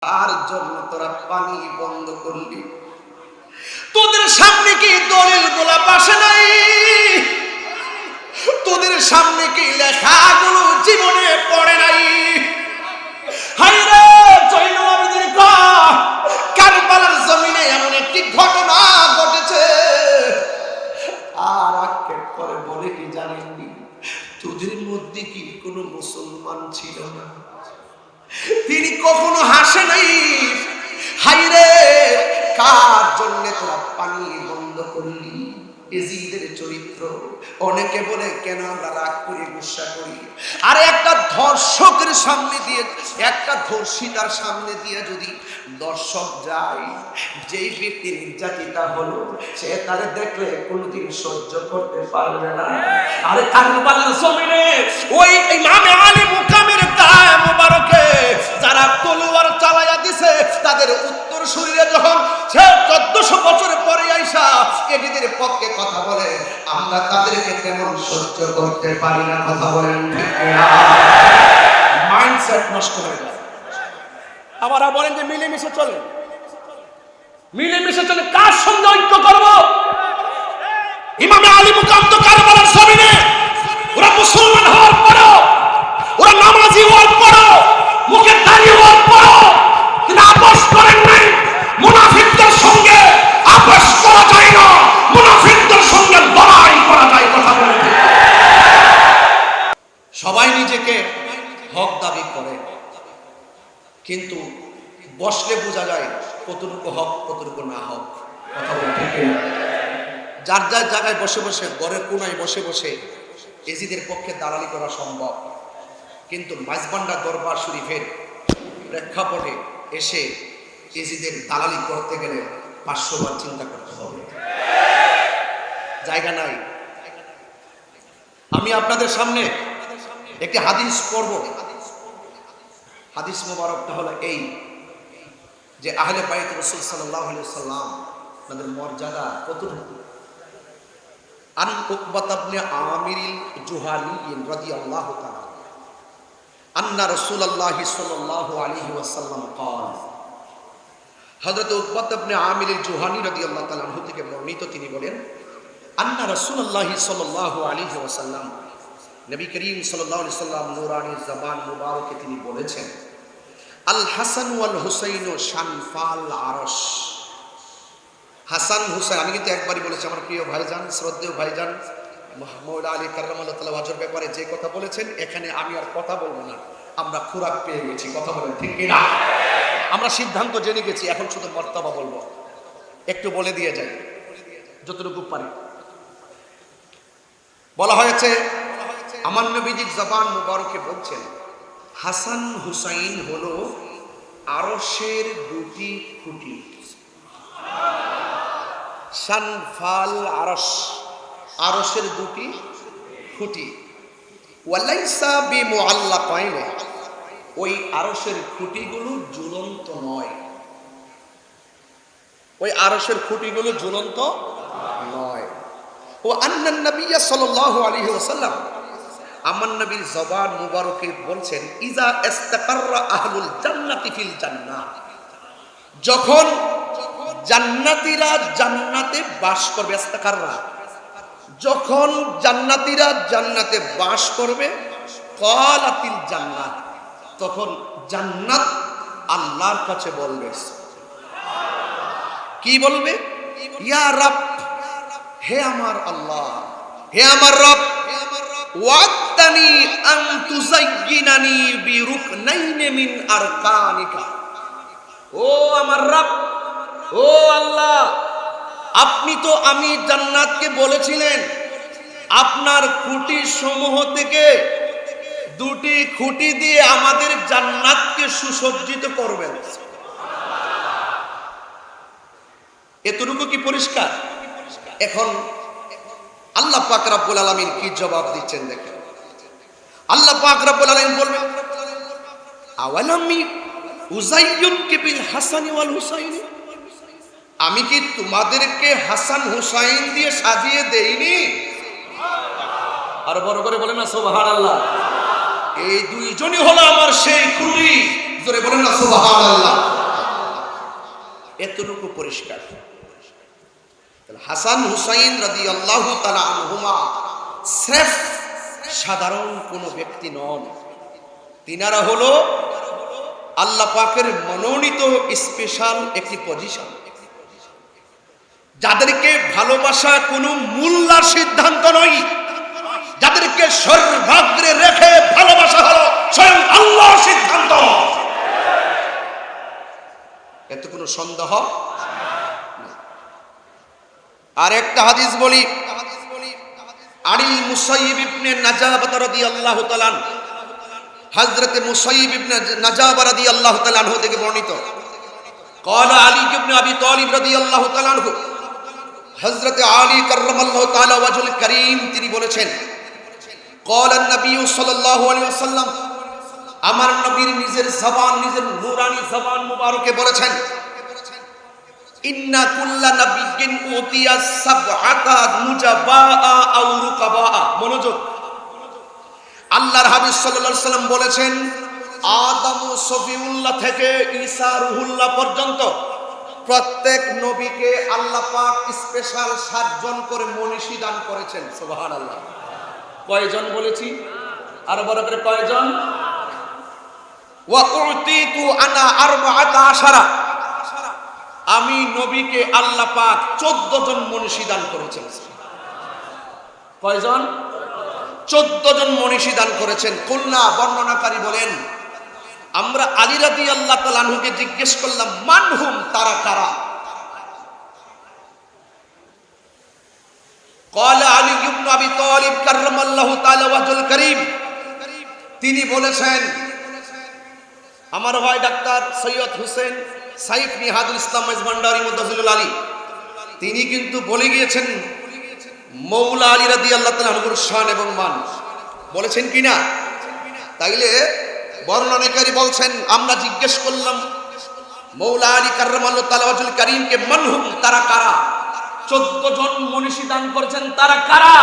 আর জন্য তোরা পানি বন্ধ করলি? তোদের সামনে কি দলিল গোলাপ আসে নাই? তোদের সামনে কি লেখাগুলো জীবনে পড়ে নাই? হায়রে জয়নুল আবেদিন কারবালার জমিনে এমন একটি ঘটনা ঘটেছে, আর আক্ষেপ করে বলে কি জানেননি, তোদের মধ্যে কি কোনো মুসলমান ছিল না? তিনি কখনো হাসে নাই। হায়রে কার জন্য তোরা পানি বন্ধ করলি? এজিদের চরিত্র। অনেকে বলে কেন আমরা রাগ করি, গুসা করি? আর একটা ধর্ষকের সামনে দিয়ে, একটা ধর্ষিতার সামনে দিয়ে যদি দর্শক যায়, যেই ব্যক্তি নির্যাতিতা হলো সে তারে দেখলে কোনোদিন সহ্য করতে পারবে না। আরে কারবালার জমিনে ওই ইমামে আলী মুকামের গায়ে মোবারকে যারা তলোয়ার চালাইয়া দিছে, তাদের উত্তর শরীরে যখন সে 1400 বছর পরে আইসা এদের পক্ষে কথা বলে, আমরা তাদেরকে তেমন সহ্য করতে পারি না। কথা বলেন ঠিক না? মাইন্ডসেট নষ্ট হয়ে যায়। আমরা বলেন যে মিলেমিশে চলে, মিলেমিশে চলে। কার সঙ্গে ঐক্য করব? ইমামে আলী মুকাম তো কারবালার জমিনে ওরা মুসলমান হওয়ার পরও, ওরা নামাজি হওয়ার পরও, মুখে দাড়ি হওয়ার পরও কিন্তু আপোষ করেন নাই। মুনাফিকদের সঙ্গে আপোষ করা যায় না, মুনাফিকদের সঙ্গে লড়াই করা যায়। কথা বলেন। সবাই নিজেকে হক দাবি করে, কিন্তু বসলে বোঝা যায় কতটুকু হক কতটুকু না হক। কথা বলেন ঠিক না? যার যার জায়গায় বসে বসে, ঘরের কোনায় বসে বসে এজিদের পক্ষে দালালি করা সম্ভব, কিন্তু মাইজবান্ডা দরবার শরীফের প্রেক্ষাপটে এসে এজিদের দালালি করতে গেলে 500 বার চিন্তা করতে হবে। জায়গা নাই। আমি আপনাদের সামনে একটি হাদিস পড়ব। হাদিস মোবারকটা হলো এই যে আহলে বাইত রাসূল সাল্লাল্লাহু আলাইহি ওয়াসাল্লাম তাদের মর্যাদা কতটুকু। আন উকবাত ইবনে আমির জুহানী রাদিয়াল্লাহু তাআলা আন্না রাসূলুল্লাহ সাল্লাল্লাহু আলাইহি ওয়াসাল্লাম قال, হযরত উকবাত ইবনে আমির জুহানী রাদিয়াল্লাহু তাআলা আনহু থেকে বর্ণিত, তিনি বলেন আন্না রাসূলুল্লাহ সাল্লাল্লাহু আলাইহি ওয়াসাল্লাম, নবী করিম সাল্লাল্লাহু আলাইহি ওয়াসাল্লাম নূরানী জবান মুবারকে তিনি বলেছেন, আল হাসান ওয়াল হুসাইন শানফাল আরশ। হাসান হুসাইন, আমি কিন্তু একবারই বলেছি, আমার প্রিয় ভাইজান, শ্রদ্ধেয় ভাইজান মাওলা আলী কাররামাল্লাহু তাআলা ওয়াজের ব্যাপারে যে কথা বলেছেন, এখানে আমি আর কথা বলবো না। আমরা খোরাক পেয়ে গেছি। কথা বলেন ঠিক কি না? আমরা সিদ্ধান্ত জেনে গেছি, এখন শুধু মর্তবা বলবো। একটু বলে দিয়ে যাই যতটুকু পারি। বলা হয়েছে, আমার নবীজির জবান মুবারকে বলছেন, হাসান হুসাইন হলো আরশের দুটি খুঁটি। শানফাল আরশ, আরশের দুটি খুঁটি। ওয়ালাইসা বিমুআল্লাকাইন, ওই আরশের খুঁটিগুলো ঝুলন্ত নয়। ওই আরশের খুঁটিগুলো ঝুলন্ত নয়। ও আন্নান নবী সাল্লাল্লাহু আলাইহি ওয়াসাল্লাম, আমার নবীর জবান মুবারকে বলছেন, ইজা ইস্তাকাররা আহলুল জান্নাতি ফিল জান্নাহ, যখন জান্নাতীরা জান্নাতে বাস করবে, ইস্তাকাররা, যখন জান্নাতীরা জান্নাতে বাস করবে, ক্বালাতিল জান্নাত, তখন জান্নাত আল্লাহর কাছে বলবে, কি বলবে? ইয়া রব, হে আমার আল্লাহ, হে আমার রব, ওয়াক্তানি আন তুযায়্যিনানি বিরুকনাইন মিন আরকানিকা। ও আমার রব, ও আল্লাহ, আপনি তো আমি জান্নাতকে বলেছিলেন আপনার খুঁটি সমূহ থেকে দুটি খুঁটি দিয়ে আমাদের জান্নাতকে সুসজ্জিত করবেন। এতটুকু কি পরিষ্কার? এখন আল্লাহ পাক রব্বুল আলামিন কি জবাব দিচ্ছেন দেখেন। আল্লাহ পাক রব্বুল আলামিন বলবেন, আওয়ালামি উযায়্যুনকি বিল হাসানি ওয়াল হুসাইনি, আমি কি তোমাদেরকে হাসান হুসাইন দিয়ে সাজিয়ে দেইনি? আর বড় করে বলেন না সুবহানাল্লাহ। এই দুইজনই হলো আমার সেই খুঁটি জোরে বলেন না সুবহানাল্লাহ। এতটুকু পরিষ্কার। হাসান হুসাইন রাদিয়াল্লাহু তাআলা আনহুমা স্রেফ সাধারণ কোনো ব্যক্তি নন, তিনারা হলো আল্লাহ পাকের মনোনীত স্পেশাল একটি পজিশন, যাদেরকে ভালোবাসা কোনো মূল্যার সিদ্ধান্ত নয়, যাদেরকে সর্বাগ্রে রেখে ভালোবাসা হলো স্বয়ং আল্লাহর সিদ্ধান্ত। এত কোনো সন্দেহ। আর একটা হাদিস বলি, আনিল মুসাইয়িব ইবনে নাজাবাহ রাদিয়াল্লাহু তাআলা আনহু, হযরত মুসাইয়িব ইবনে নাজাবাহ রাদিয়াল্লাহু তাআলা আনহু থেকে বর্ণিত, قال علي بن ابي طالب رضي الله تعالى عنه, হযরত আলী কাররামাল্লাহু তাআলা ওয়াজহুল কারীম তিনি বলেছেন, قال النبي صلى الله عليه وسلم, আমার নবীর নিজের জবান, নিজের নূরানি জবান মুবারকে বলেছেন, ইন্না কুল্লা নাবিয়্যিন উতিয়া সাবআতা মুজাবাআ আও রুকাবাআ। মনোযোগ, আল্লাহর হাবিব সাল্লাল্লাহু আলাইহি সাল্লাম বলেছেন, আদম সফিউল্লাহ থেকে ঈসা রুহুল্লাহ পর্যন্ত প্রত্যেক নবীকে আল্লাহ পাক স্পেশাল 7 জন করে মনীষী দান করেছেন। সুবহানাল্লাহ। কয়জন বলেছি? আরো বড় করে কয়জন? ওয়া উতিতু আনা 14, আমি নবীকে আল্লাহ পাক 14 জন মনীষী দান করেছেন। কয়জন? 14 জন মনীষী দান করেছেন। কুলনা, বর্ণনাকারী বলেন, আমরা আলী রাদিয়াল্লাহু তাআলা আনহুকে জিজ্ঞেস করলাম, মানহুম, তারা কারা? قال علي بن ابي طالب كرم الله تعالى وجهه الكريم, তিনি বলেছেন, আমার ভাই ডাক্তার সৈয়দ হোসেন সাইফ নিহাদুল ইসলাম মাইজভান্ডারী মুদাজিলুল আলী, তিনি কিন্তু বলে গিয়েছেন মৌলা আলী রাদিয়াল্লাহু তাআলা আনহুর শান এবং মান। বলেছেন কিনা? তাইলে বর্ণনাকারী বলছেন, আমরা জিজ্ঞেস করলাম মৌলা আলী কাররামাল্লাহু তাআলা ওয়াজহুল কারীমকে, মানহুম, তারা কারা? 14 জন মনীষী দান করেছেন, তারা কারা?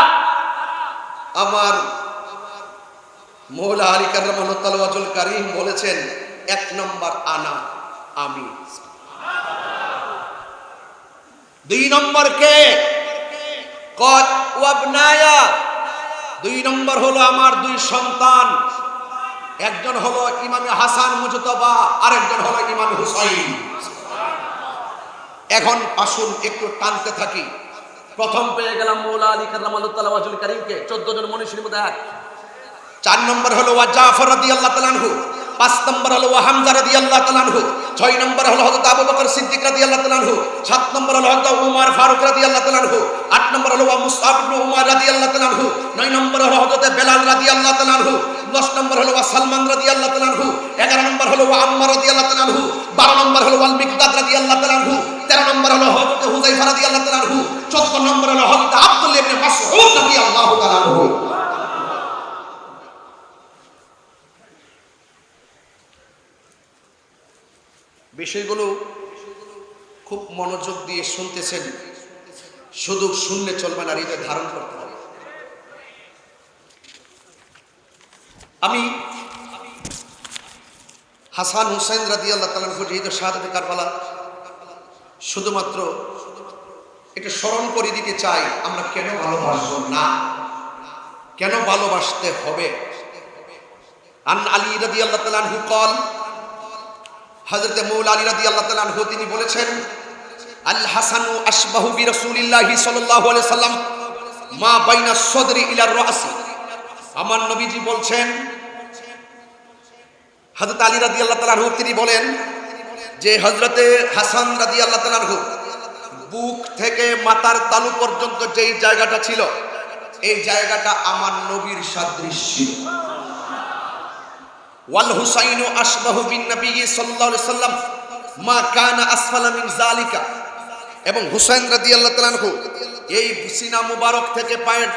আমার মৌলা আলী কাররামাল্লাহু তাআলা ওয়াজহুল কারীম বলেছেন, 1 নম্বর আনা, আমি। 2 নম্বর কে? কত ওয়াবনায়া, 2 নম্বর হলো আমার 2 সন্তান, একজন হলো ইমাম হাসান মুজতবা, আরেকজন হলো ইমাম হুসাইন। এখন আসুন একটু টানতে থাকি। প্রথম পেয়ে গেলাম মৌলা আলী কাররামাল্লাহু তাআলা ওয়াজহুল কারীমকে, 14 জন মনীষীর মধ্যে এক। 4 নম্বর হলো ওয়া জাফর রাদিয়াল্লাহু তাআলা আনহু, 5 নম্বর হলো ওয়া হামজা রাদিয়াল্লাহু তাআলা আনহু, 6 নম্বর হলো হযরত আবু বকর সিদ্দিক রাদিয়াল্লাহু তাআলা আনহু, 7 নম্বর হলো হযরত উমর ফারুক রাদিয়াল্লাহু তাআলা আনহু, 8 নম্বর হলো ওয়া মুসআব ইবনে উমার রাদিয়াল্লাহু তাআলা আনহু, 9 নম্বর হলো হযরত বেলাল রাদিয়াল্লাহু তাআলা আনহু, 10 নম্বর হলো ওয়া সালমান রাদিয়াল্লাহু তাআলা আনহু, 11 নম্বর হলো ওয়া আম্মার রাদিয়াল্লাহু তাআলা আনহু, 12 নম্বর হলো ওয়াল মিকদাদ রাদিয়াল্লাহু তাআলা আনহু, 13 নম্বর হলো হযরত হুযায়ফা রাদিয়াল্লাহু তাআলা আনহু, 14 নম্বর হলো হযরত আব্দুল্লাহ ইবনে মাসউদ রাদিয়াল্লাহু তাআলা আনহু। বিষয়গুলো খুব মনোযোগ দিয়ে শুনতেছেন, শুধু শুনলে চলবে না, হৃদয়ে ধারণ করতে হবে। আমি হাসান হুসাইন রাদিয়াল্লাহু তাআলা আনহু যেহেতু শাহাদাতে কারবালা, শুধুমাত্র এটা স্মরণ করে দিতে চাই, আমরা কেন ভালোবাসবো না, কেন ভালোবাসতে হবে। আন আলী রাদিয়াল্লাহু তাআলা আনহু قال, হযরত মৌলা আলী রাদিয়াল্লাহু তাআলা আনহু তিনি বলেছেন, আল হাসানু আশবাহু বিরাসূলিল্লাহি সাল্লাল্লাহু আলাইহি সাল্লাম মা বাইনা সদরি ইলা রাসি। আমার নবীজি বলছেন, হযরত আলী রাদিয়াল্লাহু তাআলা আনহু তিনি বলেন যে হযরতে হাসান রাদিয়াল্লাহু তাআলা আনহু বুক থেকে মাথার তালু পর্যন্ত যেই জায়গাটা ছিল, এই জায়গাটা আমার নবীর সাদৃশ্য ছিল। ওয়াল হুসাইনু আশবাহু বিন নবী সাল্লাল্লাহু আলাইহি সাল্লাম মা কানা আসফালা মিন যালিকা। এবং হুসাইন রাদিয়াল্লাহু তাআলা আনহু এই সিনা মুবারক থেকে পায়ের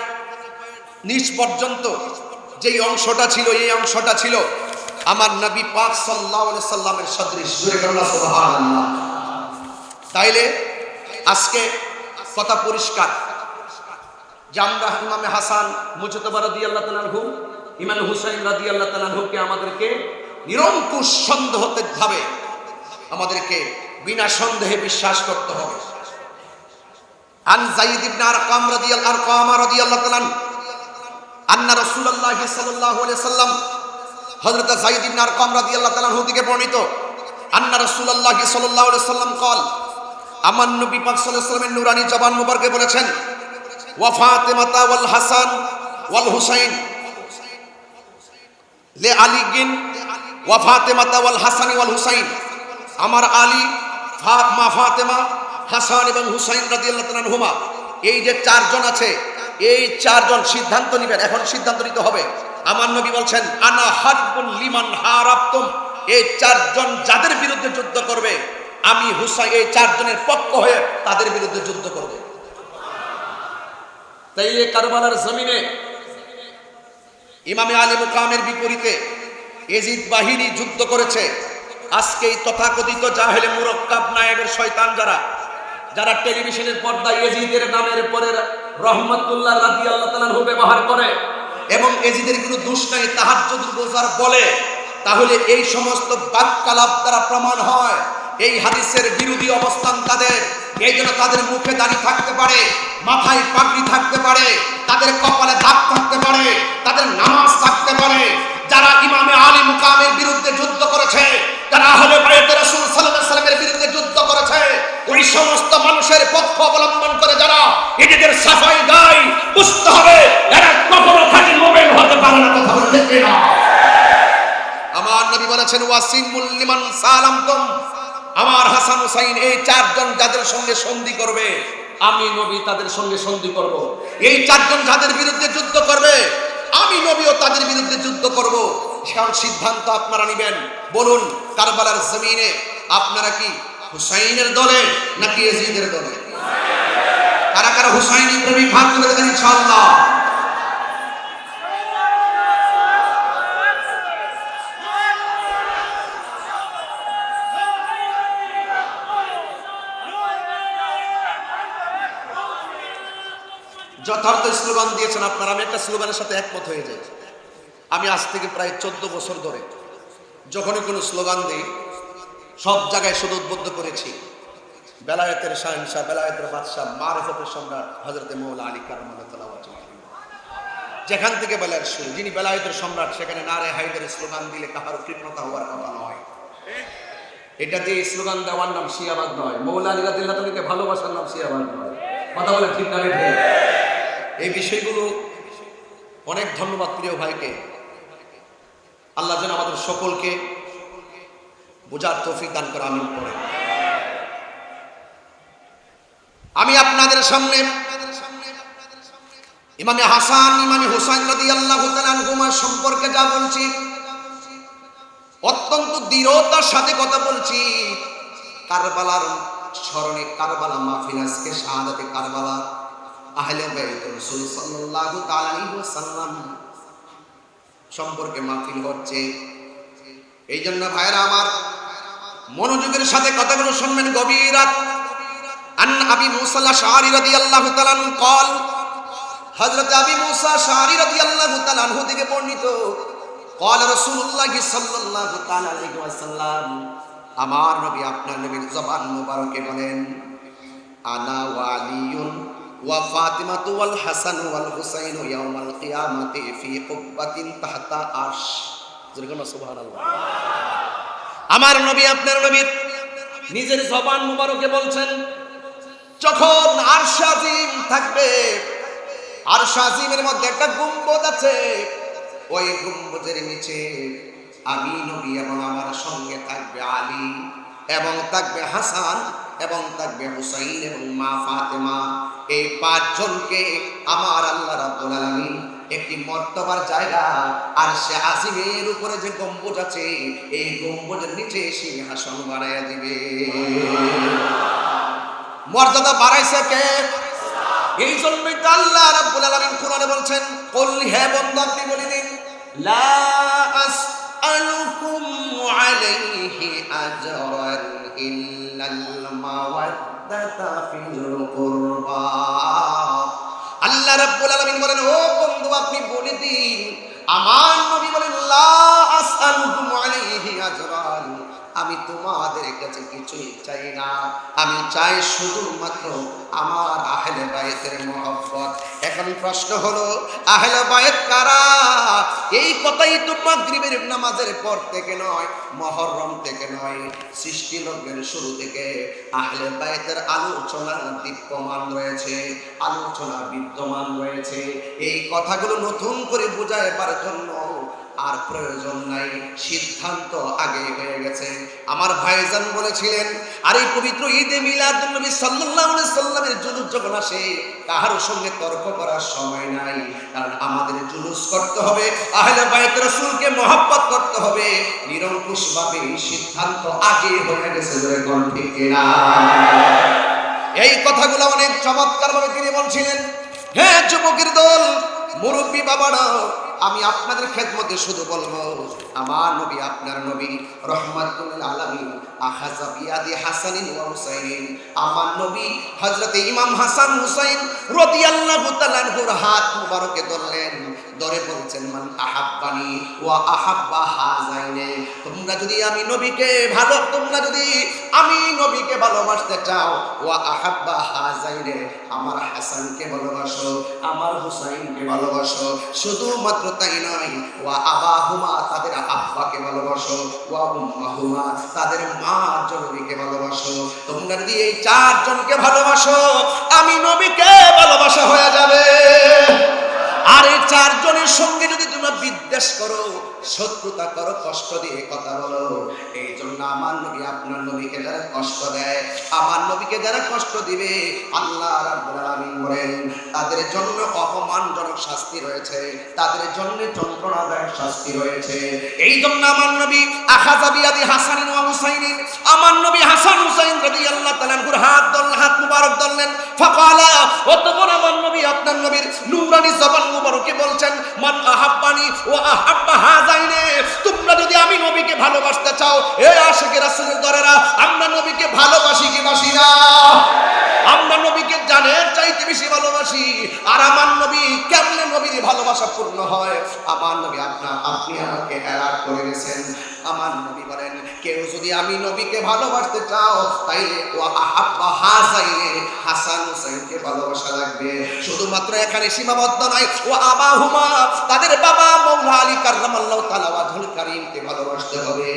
নিচ পর্যন্ত যেই অংশটা ছিল, এই অংশটা ছিল আমার নবী পাক সাল্লাল্লাহু আলাইহি সাল্লামের সদৃশ। সুবহানাল্লাহ। তাইলে আজকে কথা পরিষ্কার যে আমরা ইমামে হাসান মুজতবা রাদিয়াল্লাহু তাআলা আনহু, ইমাম হুসাইন রাদিয়াল্লাহু তাআলা আনহুকে আমাদেরকে নিরঙ্কুশ সন্দেহ ভাবে আমাদেরকে বিনা সন্দেহে বিশ্বাস করতে হবে। আন যায়েদ ইবনে আরকাম রাদিয়াল্লাহু তাআলা আন্না রাসূলুল্লাহ সাল্লাল্লাহু আলাইহি ওয়াসাল্লাম, হযরত যায়েদ ইবনে আরকাম রাদিয়াল্লাহু তাআলা থেকে বর্ণিত, আন্না রাসূলুল্লাহ সাল্লাল্লাহু আলাইহি ওয়াসাল্লাম قال, আমার নবী পাক সাল্লাল্লাহু আলাইহি ওয়াসাল্লামের নূরানী জবান মুবারকে বলেছেন, ওয়া ফাতিমাতা ওয়াল হাসান ওয়াল হুসাইন লে আলিগিন ওয়া ফাতিমাতা ওয়াল হাসান ওয়াল হুসাইন, আমার আলী, মা ফাতেমা, হাসান এবং হুসাইন রাদিয়াল্লাহু তাআলা আনহুমা, এই যে চারজন আছে, এই চারজন সিদ্ধান্ত নেবেন, এখন সিদ্ধান্ত নিতে হবে। আমার নবী বলছেন, আনা হারবুন লিমান হারাবতুম, এই চারজন যাদের বিরুদ্ধে যুদ্ধ করবে, আমি হুসাইন এই চারজনের পক্ষ হয়ে তাদের বিরুদ্ধে যুদ্ধ করবে। তাইলে কারবালার জমিনে ইমামে আলী মুকামের বিপরীতে ইয়াজিদ বাহিনী যুদ্ধ করেছে। আজকে এই তথাকথিত জাহেলে মুরাক্কাব নায়েবের শয়তান যারা টেলিভিশনের পর্দায় ইয়াজিদের নামের পরে রহমাতুল্লাহ রাদিয়াল্লাহু তাআলা আনহু ব্যবহার করে এবং ইয়াজিদের কোনো দোষ নাই তাহাজ্জুদ রোজার বলে, তাহলে এই সমস্ত বাক্যালাপ দ্বারা প্রমাণ হয় এই হাদিসের বিরোধী অবস্থান তাদের। এই জন্য তাদের মুখে দাড়ি থাকতে পারে, মাথায় পাগড়ি থাকতে পারে, তাদের কপালে দাগ থাকতে পারে, তাদের নামাজ থাকতে পারে। যারা ইমামে আলী মুকামের বিরুদ্ধে যুদ্ধ করেছে, যারা আহলে বায়তে রাসূল সাল্লাল্লাহু আলাইহি ওয়াসাল্লামের বিরুদ্ধে যুদ্ধ করেছে, ওই সমস্ত মানুষের পক্ষ অবলম্বন করে যারা এদের সাফাই গায়, বুঝতে হবে এরা কখনো খাঁটি মুমিন হতে পারে না। কথা বলে ঠিক না? আমার নবী বলেছেন, ওয়াসিমুল লিমান সালামতুম, আমার হাসান হুসাইন এই চারজন যাদের সঙ্গে সন্ধি করবে, আমি নবী তাদের সঙ্গে সন্ধি করব। এই চারজন যাদের বিরুদ্ধে যুদ্ধ করবে, আমি নবীও তাদের বিরুদ্ধে যুদ্ধ করব। সেখান সিদ্ধান্ত আপনারা নেবেন। বলুন, কারবালার জমিনে আপনারা কি হুসাইনের দলে নাকি ইয়াজিদের দলে? কারা কারা হুসাইনি প্রেমিক হাত তুলে দেন ইনশাআল্লাহ। যথার্থ স্লোগান দিয়েছেন আপনারা। আমি একটা স্লোগানের সাথে একমত হয়ে যাই। আমি আজ থেকে প্রায় 14 বছর ধরে যখনই কোনো স্লোগান দিই, সব জায়গায় শুধু উদ্বুদ্ধ করেছি বেলায়েতের শাহেনশাহ, বেলায়েতের বাদশাহ, মারিফতের সম্রাট হযরতে মওলা আলী কারামাতুল্লাহ ওয়াজহু। যেখান থেকে বেলায়েত শুরু, যিনি বেলায়েতের সম্রাট, সেখানে নারে হায়দারের স্লোগান দিলে কাহারও কৃপণতা হওয়ার কথা নয়। এটা দিয়ে স্লোগান দেওয়ার নাম শিয়াবাদ নয়। মওলা আলী রাদিয়াল্লাহু তাআলাকে ভালোবাসার নাম শিয়াবাদ নয়। কথা বলে ঠিক না? ঠিক। এই বিষয়গুলো অনেক ধন্যবাদ প্রিয় ভাইকে। আল্লাহ যেন আমাদের সকলকে বোঝার তৌফিক দান করে, আমিন পড়ে। আমি আপনাদের সামনে ইমামে হাসান, ইমামে হুসাইন রাদিয়াল্লাহু তাআলা আনহুমা সম্পর্কে যা বলছি, অত্যন্ত দৃঢ়তার সাথে কথা বলছি। কারবালার স্মরণে কারবালা মাহফিল, আজকে শাহাদাতে কারবালা, আহলে বাইত রাসূল সাল্লাল্লাহু তাআলা আলাইহি ওয়াসাল্লাম সম্পর্কে মাহফিল হচ্ছে। এই জন্য ভাইরা আমার, মনোযোগের সাথে কথাগুলো শুনবেন গভীর রাত। আন আবি মুসা আল-আশআরী রাদিয়াল্লাহু তাআলা আনহু قال, হযরত আবি মুসা আল-আশআরী রাদিয়াল্লাহু তাআলা আনহু থেকে বর্ণিত, قال রাসূলুল্লাহ সাল্লাল্লাহু তাআলা আলাইহি ওয়াসাল্লাম, আমার নবী আপনার নবীর জবান মুবারকে বলেন, আনা ওয়ালিয়ুন ওয়া ফাতিমাতু ওয়াল হাসান ওয়াল হুসাইন ইয়াউমাল কিয়ামাতি ফি কুব্বাতিন তাহতা আরশ। যেরকম সুবহানাল্লাহ। আমার নবী আপনার নবীর নিজের জবান মুবারকে বলছেন, যখন আরশ আজিম থাকবে, আরশ আজিমের মধ্যে একটা গম্বুজ আছে, ওই গম্বুজের নিচে আমি নবী এবং আমার সঙ্গে থাকবে আলী, এবং থাকবে হাসান, এবং থাকবে হুসাইন এবং মা ফাতেমা। এই পাঁচজনকে আমার আল্লাহ রাব্বুল আলামিন একটি মর্তবার জায়গা আরশে আজিমের উপরে যে গম্বুজ আছে, এই গম্বুজের নিচে সিংহাসন বানাইয়া দিবে। মর্যাদা বাড়াইছে কে? এই জন্যই তো আল্লাহ রাব্বুল আলামিন কোরআনে বলছেন, কুল, হে বান্দা আপনি বলে দিন, লা আসআলুকুম আলাইহি আজরান ইল্লাল মাওয়াদ্দাতা ফিল কুরবা। আল্লাহ রাব্বুল আলামিন বলেন, ও বন্ধু আপনি বলে দিন, আমার নবী বলেন, লা আসআলুকুম আলাইহি আজরান, আমি তোমাদের কাছে কিছুই চাই না, আমি চাই শুধুমাত্র আমার আহলে বায়তের মহব্বত। এখন প্রশ্ন হলো, আহলে বায়ত কারা? এই কথাই তো মাগরিবের নামাজের পর থেকে নয়, মুহররম থেকে নয়, সৃষ্টি লগ্নের শুরু থেকে আহলে বায়তের আলোচনা দীপ্যমান রয়েছে, আলোচনা বিদ্যমান রয়েছে। এই কথাগুলো নতুন করে বুঝাইবার জন্য আর প্রয়োজন নাই, সিদ্ধান্ত আগে হয়ে গেছে। আমার ভাইজান বলেছিলেন, আর এই পবিত্র ঈদে মিলাদুন নবী সাল্লাল্লাহু আলাইহি সাল্লামের জুলুস যখন আসে, কারো সঙ্গে তর্ক করার সময় নাই, কারণ আমাদের জুলুস করতে হবে, আহলে বাইত রাসূলকে মহব্বত করতে হবে। নিরঙ্কুশভাবে সিদ্ধান্ত আগে হয়ে গেছে, জোরে কোন ঠিক কিনা? এই কথাগুলো অনেক চমৎকার ভাবে তিনি বলছিলেন। হ্যাঁ যুবকের দল, মুরব্বী বাবারা, আমি আপনাদের খেদমতে শুধু বলবো, আমার নবী আপনার নবী রহমাতুল আলামিন আখাযা বিয়াদি হাসানিন ওয়া হুসাইনিন, আমার নবী হযরতে ইমাম হাসান হুসাইন রাদিয়াল্লাহু তাআলা আনহুর হাত মুবারকে ধরলেন, ধরে বলছেন, মান আহাব্বানি ওয়া আহাব্বা হাযাইনে, তোমরা যদি আমি নবীকে ভালোবাসতে চাও, ওয়া আহাব্বা হাযাইনে, আমার হাসানকে ভালোবাসো, আমার হুসাইনকে ভালোবাসো। শুধুমাত্র তাই নয়, ওয়া আবাহুমা, তাদের আব্বাকে ভালোবাসো, ওয়া উম্মাহুমা, তাদের মা জননীকে ভালোবাসো। তোমরা যদি এই চারজনকে ভালোবাসো, আমি নবীকে ভালোবাসা হয়ে যাবে। আর এই চারজনের সঙ্গে যদি তোমরা বিদ্বেষ করো, শত্রুতা করো, কষ্ট দিয়ে কথা বলো, এই জন্য আমার নবী আপনার নবীকে যারা কষ্ট দেয়, আমার নবীকে যারা কষ্ট দিবে, আল্লাহ রাব্বুল আলামিন বলেন তাদের জন্য অপমানজনক শাস্তি রয়েছে, তাদের জন্য যন্ত্রণাদায়ক শাস্তি রয়েছে। এই জন্য আমার নবী আখাযা বিয়াদি হাসানিন ওয়া হুসাইনিন, আমার নবী হাসান হুসাইন রাদিয়াল্লাহু তাআলা আনহুর হাত মুবারক ধরলেন। ফাকালা, অতঃপর আমার নবী আপনার নবীর নূরানি জবান মুবারকে বলছেন, মান আহাব্বানি ওয়া আহাব্বা হাযাইনে, তোমরা যদি আমি নবীকে ভালোবাসতে চাও, এই আশিকে রাসূলের দরেরা, আমরা নবীকে ভালোবাসি কি বাসি না? আমরা নবীকে জানের চাইতে বেশি ভালোবাসি। আর আমার নবী কেমনে নবীর ভালোবাসা পূর্ণ হয়? আমার নবী আপনি আমাকে এলাট করে গেছেন। আমার নবী বলেন, কেউ যদি আমি নবীকে ভালোবাসতে চাও, তাইলে ওয়া আহাব্বা হাযাইনে, হাসান হুসাইনকে ভালোবাসা লাগবে। শুধুমাত্র এখানে সীমাবদ্ধ নয়, ওয়া আবাহুমা, তাদের বাবা মাওলা আলী কাররামাল্লাহু তাআলা ওয়াজহুল কারীমকে ভালোবাসতে হবে।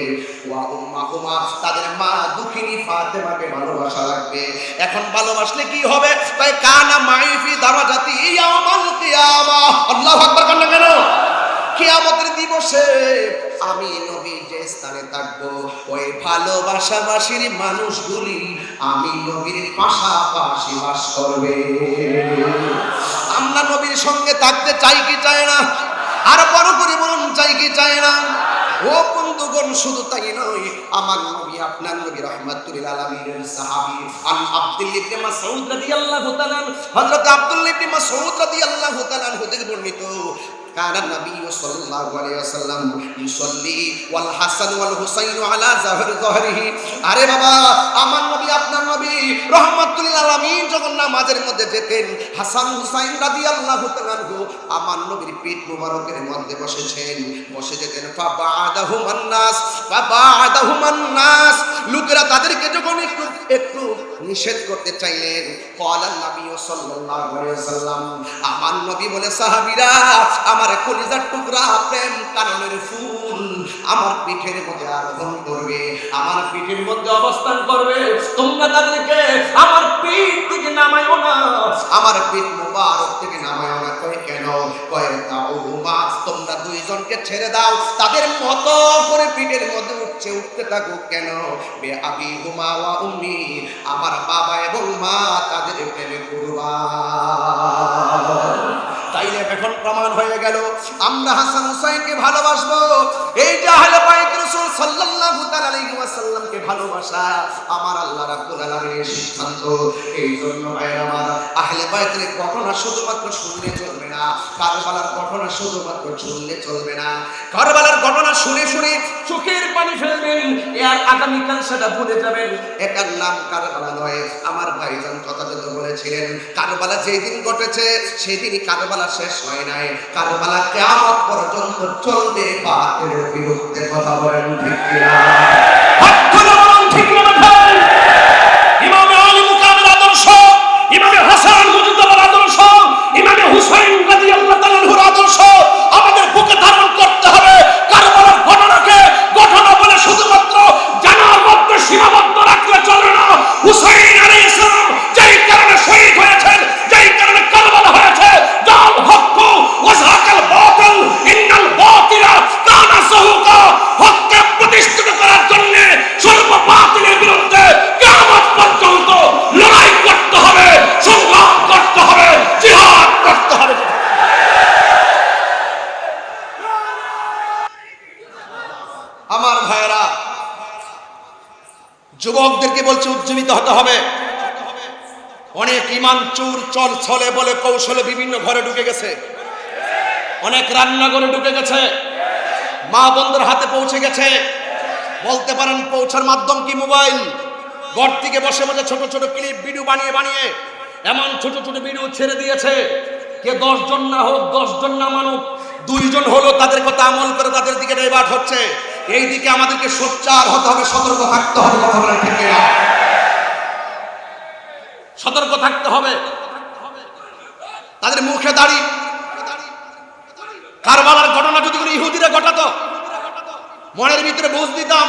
ওয়া উম্মাহুমা, তাদের মা দুঃখিনী ফাতেমাকে ভালোবাসা লাগবে। এখন ভালোবাসলে কি হবে? তাই কানা মাই ফি দারাজাতি ইয়াউমাল কিয়ামাহ, আল্লাহু আকবার কান্না কেন? কিয়ামতের দিবসে আমি নবী যে স্থানে থাকবো, ওই ভালোবাসাবাসীর মানুষগুলি আমি নবীর পাশাপাশি বাস করবে। আমরা নবীর সঙ্গে থাকতে চাই কি চাই না? আর বড় করে বলুন, চাই কি চাই না? ও বন্ধুগণ, শুধু তাই নয়, আমার নবী আপনার নবী রাহমাতুল আলামিনের সাহাবী আব্দুল্লাহ ইবনে মাসউদ রাদিয়াল্লাহু তাআলা, হযরত আব্দুল্লাহ ইবনে মাসউদ রাদিয়াল্লাহু তাআলা থেকে বর্ণিত, কানা নবী সাল্লাল্লাহু আলাইহি ওয়াসাল্লাম ইউসাল্লি ওয়াল হাসান ওয়াল হুসাইন আলা যাহরিহি। আরে বাবা, আমার নবী আপনার নবী রাহমাতুল আলামিন যখন নামাজের মধ্যে যেতেন, হাসান হুসাইন রাদিয়াল্লাহু তাআলা আমার নবীর পিঠ মুবারকের মধ্যে বসে যেতেন। ফাবাদাহুমান নাস, লোকেরা তাদেরকে যখন একটু নিষেধ করতে চাইলেন, ক্বালান নবী সাল্লাল্লাহু আলাইহি ওয়াসাল্লাম, আমার নবী বলে, সাহাবীরা, আমার কলিজার টুকরা প্রেম কাননের ফুল আমার পিঠের মধ্যে আরোহণ করবে, আমার পিঠের মধ্যে অবস্থান করবে, তোমরা তাদেরকে আমার পিঠ থেকে নামায়ও না, আমার পিঠ মুবারক থেকে নামায়ও না। কয় কেন? কয় তাউমা, তোমরা দুইজনকে ছেড়ে দাও, তাদের মতো করে পিঠের মধ্যে উঠতে থাকুক। কেন? বে আবি হুমা ওয়া উম্মি, আমার বাবা এবং মা তাদের প্রেমে কুরবান। তাইলে এখন প্রমাণ হয়ে গেল, আমরা হাসান হুসাইনকে ভালোবাসবো। এই যে আহলে বাইত রাসূল সাল্লাল্লাহু তাআলা আলাইহি ওয়াসাল্লামকে ভালোবাসা আমার আল্লাহ রাব্বুল আলামিনের সিদ্ধান্ত। এই জন্য ভাইরা আমার, আহলে বাইতের ঘটনা শুধুমাত্র শুনলে চলবে না, কারবালার ঘটনা শুধুমাত্র শুনলে চলবে না। কারবালার ঘটনা শুনে চোখের পানি ফেলবেন, আর আগামীকাল সেটা ভুলে যাবেন। এটার নাম কারবালা নয়। আমার ভাইজান যথাযথ বলেছিলেন, কারবালা যেদিন ঘটেছে সেদিনই কারবালার শেষ হয় নাই, কারবালা কিয়ামত পর্যন্ত চলবে বাতিলের বিরুদ্ধে। কথা বলেন ঠিক কিনা? হাত তুলে বলুন ঠিক না ভাই? ইমাম আলী মুকামের আদর্শ, ইমাম হাসান মুজদ্দাবার আদর্শ, ইমাম হুসাইন রাদিয়াল্লাহু তাআলা আনহুর আদর্শ আমাদের বুকে ধারণ করতে হবে। কারবালার ঘটনাকে ঘটনা বলে শুধুমাত্র জানার মধ্যে সীমাবদ্ধ রাখলে চলবে না। হুসাইন আলাইহিস সালাম যেই কারণে শহীদ হয়েছেন, যেই কারণে কারবালা হয়েছে, জাল হক ওয়া যাকাল বাতিল ইন্নাল বাতিলা কানা যাহুকা, হককে প্রতিষ্ঠিত করার জন্য সর্ব বাতিলের বিরুদ্ধে কিয়ামত পর্যন্ত লড়াই করতে হবে, সংগ্রাম করতে হবে, জিহাদ করতে হবে। আমার ভাইয়েরা, যুবকদেরকে বলছে উজ্জীবিত হতে হবে। অনেক ইমান চুর চল ছলে বলে কৌশলে বিভিন্ন ঘরে ঢুকে গেছে, অনেক রান্নাঘরে ঢুকে গেছে, মা বোনদের হাতে পৌঁছে গেছে। বলতে পারেন পৌঁছার মাধ্যম কি? মোবাইল। ঘর থেকে বসে বসে ছোট ছোট ক্লিপ ভিডিও বানিয়ে বানিয়ে এমন ছোট ছোট ভিডিও ছেড়ে দিয়েছে, কে 10 জন না হোক, 10 জন না মানুক, 2 জন হলো তাদের কথা আমল করে তাদের দিকে ডাইভার্ট হচ্ছে। এই দিকে আমাদেরকে সোচ্চার হতে হবে, সতর্ক থাকতে হবে। কথা বলেন ঠিক কিনা? সতর্ক থাকতে হবে। তাদের মুখে দাড়ি। কারবালার ঘটনা যদি কোনো ইহুদিরা ঘটাতো, মনের ভিতরে বুঝ দিতাম।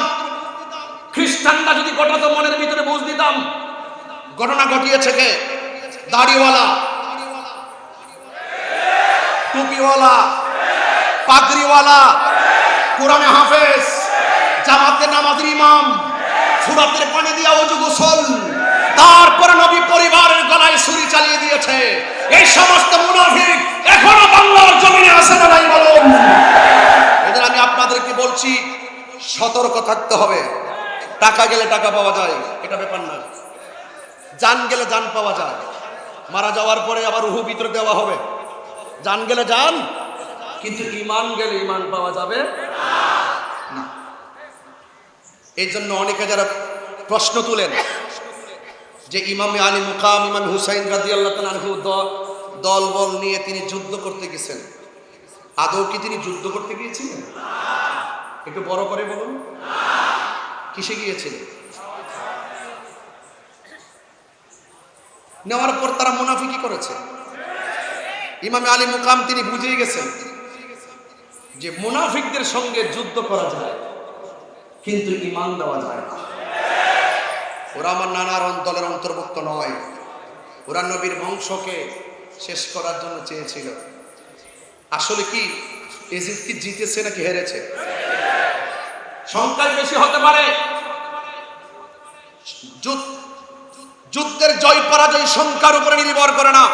খ্রিস্টানরা যদি ঘটাতো, মনের ভিতরে বুঝ দিতাম। ঘটনা ঘটিয়েছে কে? দাড়িওয়ালা, টুপিওয়ালা, পাগড়িওয়ালা, কোরআনে হাফেজ, জামাতে নামাজের ইমাম, ফুরাতের পানি দিয়া ওযু গোসল, তারপরে নবী পরিবারের গলায় ছুরি চালিয়ে দিয়েছে। এই সমস্ত মুনাফিক এখনো বাংলার জমিনে আছে না নাই বলুন? এদের আমি আপনাদেরকে বলছি, সতর্ক থাকতে হবে। টাকা গেলে টাকা পাওয়া যায়, এটা ব্যাপার না। জান গেলে জান পাওয়া যায়, মারা যাওয়ার পরে আবার রূহ ভিতরে দেওয়া হবে। জান গেলে জান, কিন্তু ঈমান গেলে ঈমান পাওয়া যাবে না। এই জন্য অনেকে যারা প্রশ্ন তুলেন যে ইমামে আলী মুকাম, ইমাম হুসাইন রাদিয়াল্লাহু তাআলা আনহু দল বল নিয়ে তিনি যুদ্ধ করতে গেছেন, আদৌ কি তিনি যুদ্ধ করতে গিয়েছিলেন? একটু বড় করে বলুন, কিসে গিয়েছিলেন? নেওয়ার পর তারা মুনাফিকি করেছে। ইমামে আলী মুকাম তিনি বুঝেই গেছেন যে মুনাফিকদের সঙ্গে যুদ্ধ করা যায়, কিন্তু ঈমান দেওয়া যায় না। ওরা আমার নানার দলের অন্তর্ভুক্ত নয়, ওরা নবীর বংশকে শেষ করার জন্য চেয়েছিল। আসলে কি এজিদ কি জিতেছে নাকি হেরেছে? সংখ্যায় বেশি হতে পারে। যুদ্ধের জয় পরাজয় সংখ্যার উপরে নির্ভর করে না,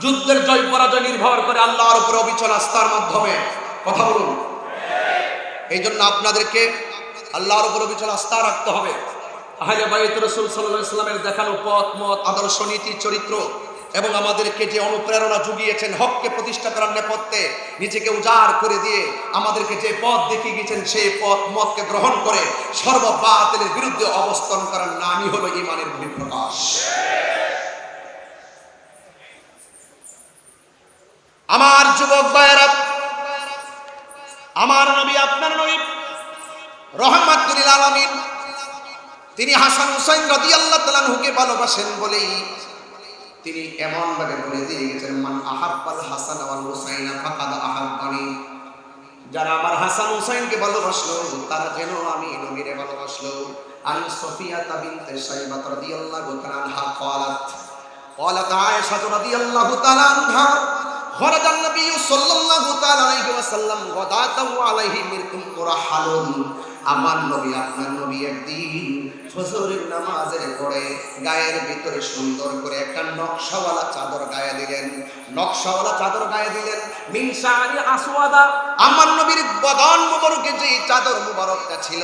যুদ্ধের জয় পরাজয় নির্ভর করে আল্লাহর উপরে অবিচল আস্থার মাধ্যমে। কথা বলুন। এই জন্য আপনাদেরকে আল্লাহর উপর অবিচল আস্থা রাখতে হবে। আহলে বাইত রাসূল সাল্লাল্লাহু আলাইহি ওয়াসাল্লামের দেখানো পথ মত আদর্শ নীতি চরিত্র এবং আমাদেরকে যে অনুপ্রেরণা জুগিয়েছেন হককে প্রতিষ্ঠা করার নেপথ্যে নিজেকে উজাড় করে দিয়ে আমাদেরকে যে পথ দেখিয়ে গিয়েছেন, সেই পথ মতকে গ্রহণ করে সর্ব বাতিলের বিরুদ্ধে অবস্থান করার নামই হলো ঈমানের বহিঃপ্রকাশ। আমার যুবক ভাইয়েরা, আমার নবী, আপনার নবী রহমাতুল লিল আলামিন, তিনি হাসান হুসাইন রাদিয়াল্লাহু তাআলা আনহুকে ভালোবাসেন বলেই তিনি এমন ভাবে বলে দিয়ে গেছেন, মান আহাব্বাল হাসান ওয়াল হুসাইনা ফাকাদ আহাব্বানি। যারা আমার হাসান হুসাইনকে ভালোবাসলো তারা যেন আমি নবীরে ভালোবাসলো। আন সফিয়া বিনতে সাইবা রাদিয়াল্লাহু তাআলা আনহা قالت عائشة رضي الله تعالى عنها خرج النبي صلى الله تعالى عليه وسلم غداته عليه مركم مرحل। আমার নবী, আপনার নবী একদিন ফজরের নামাজের পরে গায়ের ভিতরে সুন্দর করে একটা নকশাওয়ালা চাদর গায়ে দিলেন, নকশাওয়ালা চাদর গায়ে দিলেন। মিন শারি আসওয়াদা, আমার নবীর বদন মুবারকে যে চাদর মুবারকটা ছিল,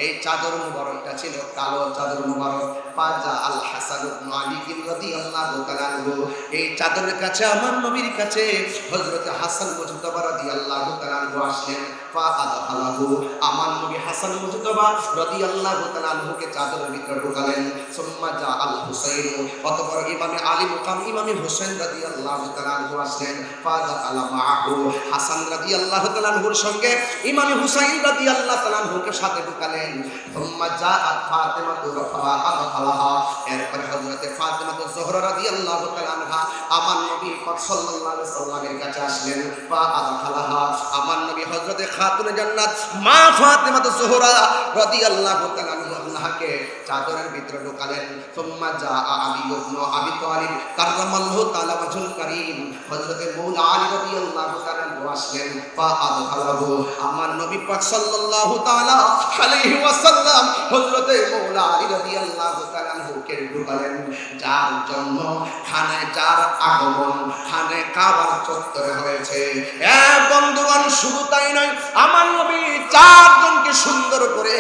এই চাদর মুবারকটা ছিল কালো চাদর মুবারক। ফাজা আল হাসান ইবনে আলী রাদিয়াল্লাহু তাআলা আনহু, এই চাদরের কাছে আমার নবীর কাছে হযরত হাসান মুজতবা রাদিয়াল্লাহু তাআলা আনহু আসলেন। ফাআদখালাহু, আমার নবী হাসান মুজতবা রাদিয়াল্লাহু তাআলা আনহুকে চাদরের ভিতরে ঢোকালেন। সুম্মা জা আল হুসাইন, অতঃপর ইমামে আলী মুকাম ইমামে হুসাইন রাদিয়াল্লাহু তাআলা আনহু আসলেন। ফাদাখালা মাআহু, হাসান রাদিয়াল্লাহু তাআলা আনহুর সঙ্গে ইমামে হুসাইন রাদিয়াল্লাহু তাআলা আনহুকে সাথে ঢোকালেন। সুম্মা জাআত ফাতিমা ফাআদখালাহা, এরপর হযরত ফাতিমা জোহরা রাদিয়াল্লাহু তাআলা আনহা আমার নবী পাক সাল্লাল্লাহু আলাইহি সাল্লামের কাছে আসলেন। ফাআদখালাহা, আমার নবী হযরত খাতুনে জান্নাত মা ফাতিমা জোহরা রাদিয়াল্লাহু তাআলা আনহাকে চাদরের ভিতরে ঢোকালেন। সুম্মা জাআ আলী ইবনে আবি তালিব কাররামাল্লাহু তাআলা ওয়াজহুল কারীম, হযরত মাওলা আলী রাদিয়াল্লাহু তাআলা আসলেন। ফাআদখালাহু, আমার নবী পাক সাল্লাল্লাহু তাআলা আলাইহি ওয়াসাল্লাম হযরত মাওলা আলী রাদিয়াল্লাহু তাআলা কে ঢোকালেন। যার জন্য খানায় যার আগমন খানে কাবার চত্বরে হয়েছে। এ বন্ধুগণ, শুধু তাই নয়, আমার নবী চারজনকে সুন্দর করে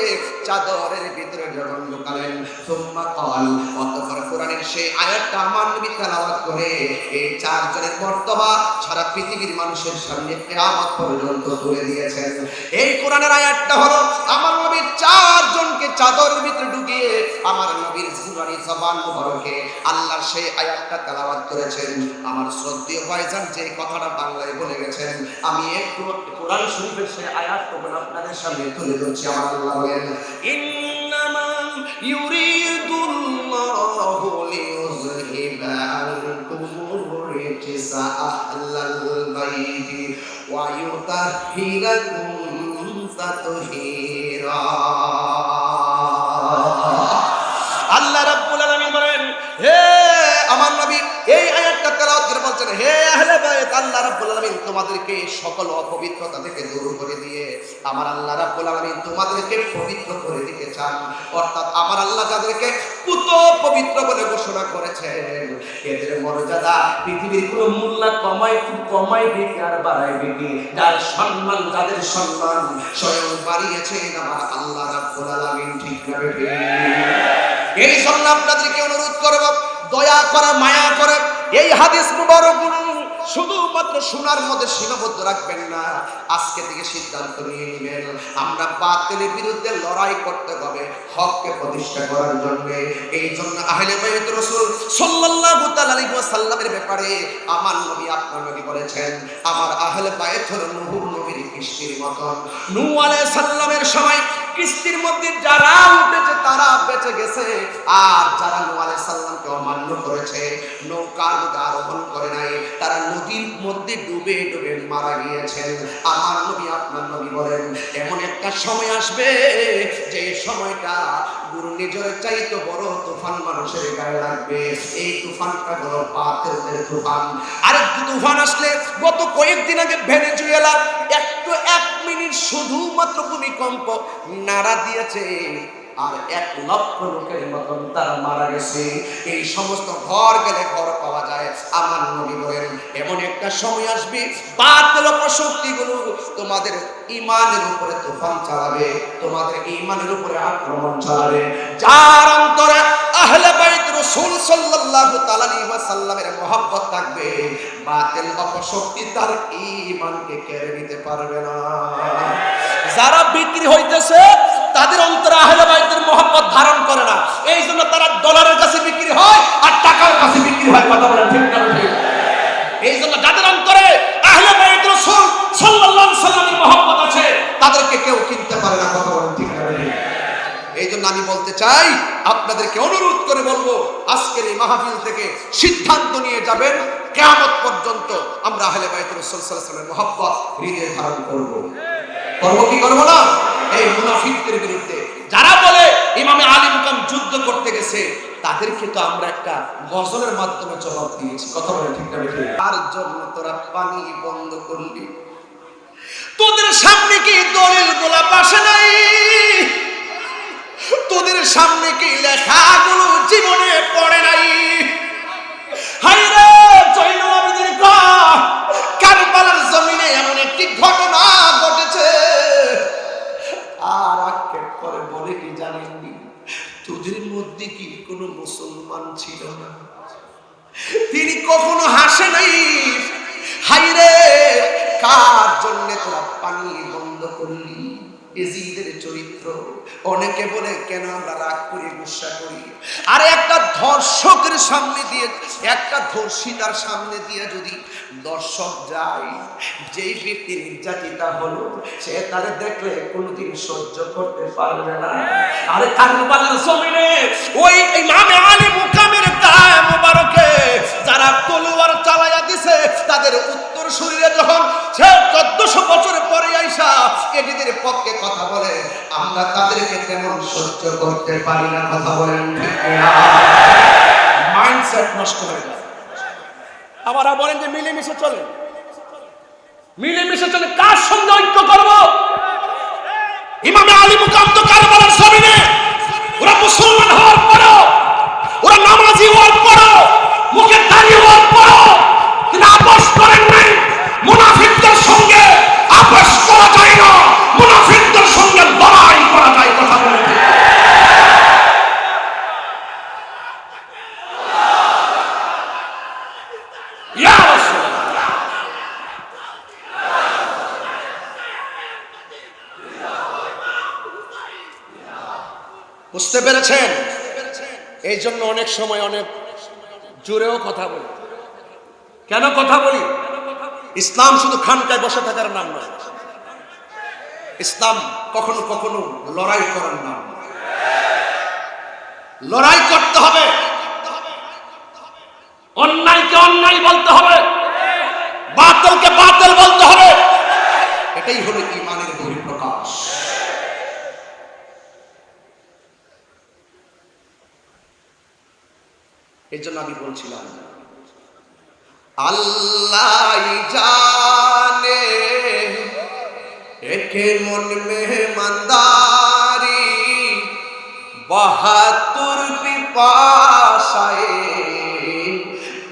চাদরের ভিতরে যখন ঢোকালেন। সুম্মা ক্বাল, অতঃপর কোরআনের সেই আয়াতটা আমার নবী তেলাওয়াত করে এই চারজনের মর্তবা সারা পৃথিবীর মানুষের সামনে কিয়ামত পর্যন্ত তুলে দিয়েছেন। এই কোরআনের আয়াতটা হলো আমার নবী চারজনকে চাদরের ভিতরে ঢুকিয়ে আমার নবীর জুবানি জবান মুবারকে আল্লাহর সেই আয়াতটা তেলাওয়াত করেছেন। আমার শ্রদ্ধেয় ভাইজান যে কথাটা বাংলায় বলে গেছেন, আমি একটু কোরআন শরীফের সেই আয়াতটা আপনাদের সামনে তুলে ধরছি। আমার আল্লাহ বলেন, ইন্নামা ইউরিদুল্লাহু লিইউযহিবা আনকুমুর রিজসা আহলাল বাইতি ওয়া ইউতাহহিরাকুম তাতহীরা। আল্লাহ রাব্বুল আলামিন বলেন, হে আমার নবী এই আয়াতটা তেলাওয়াত করে বলছেন, হে আহলে বাইত, আল্লাহ রাব্বুল আলামিন তোমাদেরকে সকল অপবিত্রতা থেকে দূর করে দিয়ে আমার আল্লাহ রাব্বুল আলামিন তোমাদেরকে পবিত্র করে দিতে চান। অর্থাৎ আমার আল্লাহ যাদেরকে পুত পবিত্র বলে ঘোষণা করেছেন, এদের মর্যাদা পৃথিবীর কোনো মূল্য কমাইবে কি আর বাড়াইবে কি? যার সম্মান, যাদের সম্মান স্বয়ং বাড়িয়েছেন আমার আল্লাহ রাব্বুল আলামিন। ঠিক না বেঠিক? এই জন্য আপনাদেরকে অনুরোধ করব, দয়া করে মায়া করে এই হাদিস মুবারক শুধুমাত্র শোনার মধ্যে সীমাবদ্ধ রাখবেন না। আজকে থেকে সিদ্ধান্ত নিয়ে নেবেন, আমরা বাতিলের বিরুদ্ধে লড়াই করতে হবে হককে প্রতিষ্ঠা করার জন্য। এই জন্য আহলে বাইত রাসূল সাল্লাল্লাহু তাআলা আলাইহি ওয়াসাল্লামের ব্যাপারে আমার নবী আপনার নবী বলেছেন, আমার আহলে বাইত হলো নূহ নবীর কিস্তির মতন। নূহ আলাইহিস সালামের সময় কিস্তির মধ্যে যারা উঠেছে তারা বেঁচে গেছে, আর যারা নূহ আলাইহিস সালামকে অমান্য করেছে, নৌকার মধ্যে আরোহণ করে নাই, তারা নদীর মধ্যে ডুবে ডুবে মারা গিয়েছেন। আমার নবী আপনার নবী বলেন, এমন একটা সময় আসবে যে সময়টা ঘূর্ণিঝড়ের চাইতে বড় তুফান মানুষের গায়ে লাগবে। এই তুফানটা হলো বাতিলের তুফান। আরেকটু তুফান আসলে গত কয়েকদিন আগে ভেনেজুয়েলা একটু 1 মিনিট শুধুমাত্র ভূমিকম্প নাড়া দিয়েছে, আর 1 লক্ষ লোকের মতন তারা মারা গেছে। এই সমস্ত ঘর গেলে ঘর পাওয়া যায়। আমার নবী বলেন, এমন একটা সময় আসবে বাতিল শক্তিগুলো তোমাদের ঈমানের উপরে তুফান চালাবে, তোমাদের ঈমানের উপরে আক্রমণ চালাবে। যার অন্তরে আহলে বাইত রাসূল সাল্লাল্লাহু তাআলা আলাইহি ওয়াসাল্লামের মহব্বত থাকবে, বাতিল অপশক্তি তার ঈমানকে কেড়ে নিতে পারবে না। যারা বিক্রি হইতেছে তাদের অন্তরে আহলে বাইতের মহব্বত ধারণ করে না, এই জন্য তারা ডলারের কাছে বিক্রি হয় আর টাকার কাছে বিক্রি হয়। কথা বলেন ঠিক না? এই জন্য যাদের অন্তরে আহলে বাইত রাসূল সাল্লাল্লাহু আলাইহি ওয়াসাল্লামের মহব্বত আছে তাদেরকে কেউ কিনতে পারে না। কথা বলেন ঠিক না? এই জন্য আমি বলতে চাই, আপনাদেরকে অনুরোধ করে বলবো, আজকের এই মাহফিল থেকে সিদ্ধান্ত নিয়ে যাবেন কিয়ামত পর্যন্ত আমরা আহলে বাইত রাসূল সাল্লাল্লাহু আলাইহি ওয়াসাল্লামের মহব্বত হৃদয়ে ধারণ করব। করব কি করব না? এই মুনাফিকদের বিরুদ্ধে যারা বলে ইমামে আলী মুকাম যুদ্ধ করতে গেছে, তাদেরকে তো আমরা একটা গজলের মাধ্যমে জবাব দিয়েছি। কথা বলে ঠিক না বেঠিক? তার জন্য তোরা পানি বন্ধ করলি, তোদের সামনে কি দলিল গোলাপ আসে নাই? তোদের সামনে কি লেখাগুলো জীবনে পড়ে নাই? হায়রে জয়নুল আবেদিন কারবালার জমিনে এমন একটি ঘটনা মধ্যে কি কোনো মুসলমান ছিল না? তিনি কখনো হাসে নাই, হাইরে কার জন্য তোরা পানি বন্ধ করলি? এজিদের চরিত্র। অনেকে বলে কেন আমরা রাগ করি, গুসা করি? আর একটা ধর্ষকের সামনে দিয়ে, একটা ধর্ষিতার সামনে দিয়ে যদি দর্শক যায়, যেই ব্যক্তি নির্যাতিতা হলো সে তারে দেখলে কোনোদিন সহ্য করতে পারবে না। আরে কারবালার জমিনে ওই ইমামে আলী মুকামের গায়ে মোবারকে যারা তলোয়ার চালাইয়া দিছে, তাদের উত্তর শরীরে যখন সে 1400 বছর পরে আইসা এদের পক্ষে কথা বলে, আমরা তাদেরকে তেমন সহ্য করতে পারি না। কথা বলেন ঠিক না? মাইন্ডসেট নষ্ট হয়ে যায়। আবার বলেন যে মিলেমিশে চলে, মিলেমিশে চলে। কার সঙ্গে ঐক্য করব? ইমামে আলী মুকাম তো কারবালার জমিনে ওরা মুসলমান হওয়ার পরও, ওরা নামাজি হওয়ার পরও, মুখে দাঁড়িয়ে হওয়ার পরও তিনি আপোষ করেন নাই। মুনাফিকদের সঙ্গে আপোষ করা যায় না, মুনাফিকদের সঙ্গে লড়াই করা যায়। কথা বলেন ইয়া রাসূলুল্লাহ। বুঝতে পেরেছেন? এই জন্য অনেক সময় অনেক জোরেও কথা বলি। কেন কথা বলি? ইসলাম শুধু খানকায় বসে থাকার নাম নয়, ইসলাম কখনো কখনো লড়াই করার নাম। লড়াই করতে হবে, অন্যায়কে অন্যায় বলতে হবে, বাতিলকে বাতিল বলতে হবে। এটাই হলো ঈমানের বহিঃপ্রকাশ। এই জন্য আমি বলছিলাম আল্লাহ জানে একে মন মেহমানদারি, 72 পিপাসায়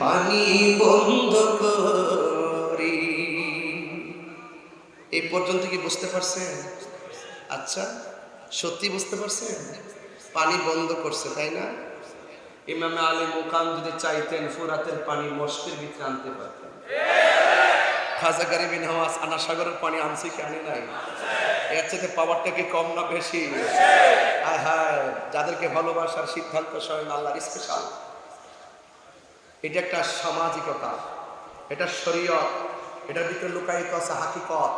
পানি বন্ধ করি। এই পর্যন্ত কি বুঝতে পারছেন? আচ্ছা, সত্যি বুঝতে পারছেন? পানি বন্ধ করছে, তাই না? ইমামে আলী মুকাম যদি চাইতেন ফুরাতের পানি মস্কের ভিতরে আনতে পারতেন। খাজা গরিবি নওয়াজ আনা সাগরের পানি আনছে কি আনে নাই? এর চেয়ে পাওয়ারটা কি কম না বেশি? হায় হায়, যাদেরকে ভালোবাসার সিদ্ধান্ত স্বয়ং আল্লাহর স্পেশাল। এটা একটা সামাজিকতা, এটা শরীয়ত, এটার ভিতরে লুকায়িত আছে হাকিকত।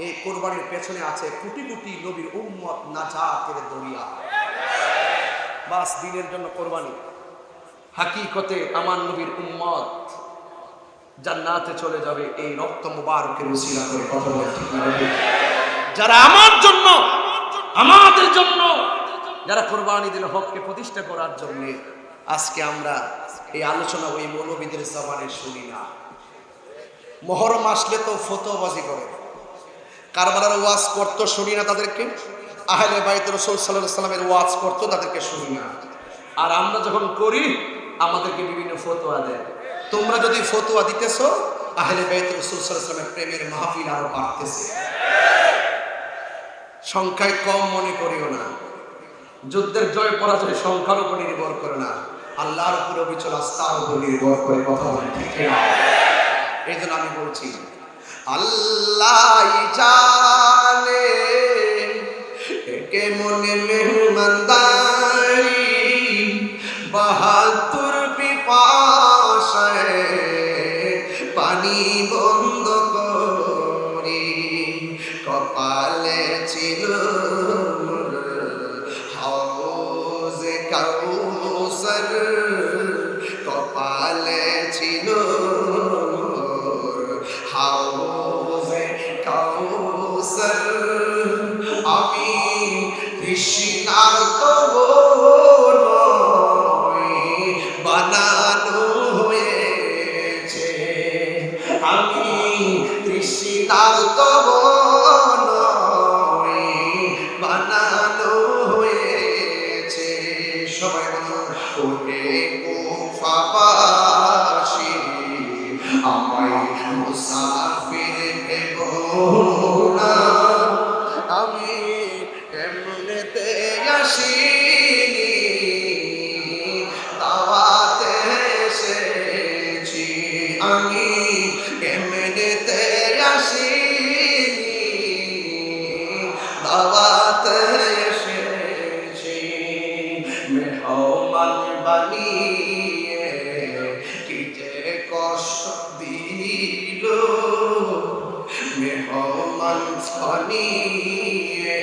এই কোরবানির পেছনে আছে কোটি কোটি নবীর উম্মত নাজাতের দরিয়া। বাস দিনের জন্য কোরবানি। হাকিকতে আমার নবীর উম্মত জান্নাতে চলে যাবে এই রক্ত মুবারকের উসিলা করে। কথা বলে ঠিক না? যারা আমার জন্য, আমাদের জন্য যারা কোরবানি দিল হককে প্রতিষ্ঠা করার জন্য, আজকে আমরা এই আলোচনা ওই মৌলবীদের জবানে শুনি না। মুহররম আসলে তো ফতোয়াবাজি করে, কারবালার ওয়াজ করতো শুনি না তাদেরকে, আহলে বাইত রাসূল সাল্লাল্লাহু আলাইহি ওয়াসাল্লামের ওয়াজ করতো তাদেরকে শুনি না। আর আমরা যখন করি আমাদেরকে বিভিন্ন ফতোয়া দেয়। তোমরা যদি ফতোয়া দিতেছো, আহলে বাইত রাসূল সাল্লাল্লাহু আলাইহি ওয়াসাল্লামের প্রেমের মাহফিল আরো বাড়তেছে। সংখ্যায় কম মনে করিও না। যুদ্ধের জয় পরাজয় সংখ্যার উপর নির্ভর করে না, আল্লাহর উপর অবিচল আস্থার উপর নির্ভর করে। কথা বলেন ঠিক না? এই জন্য আমি বলছি আল্লাহ জানে একে মনে মেহমানদারি, 72 পিপাসায় পানি বন্ধ করি। কপালে ছিল হাউজে কাউসার, কপালে ছিল হাউজে কাউসার। আমি তৃষ্ণার্ত বানানো হয়েছে, আমি তৃষ্ণার্ত বানানো হয়েছে। সবাই ওরে কুফাবাসী আমায় মুসাফির ভেবো না, আমি এমনিতে আসিনি বানিয়ে কি যে কষ্ট দিল, মেহমান বানিয়ে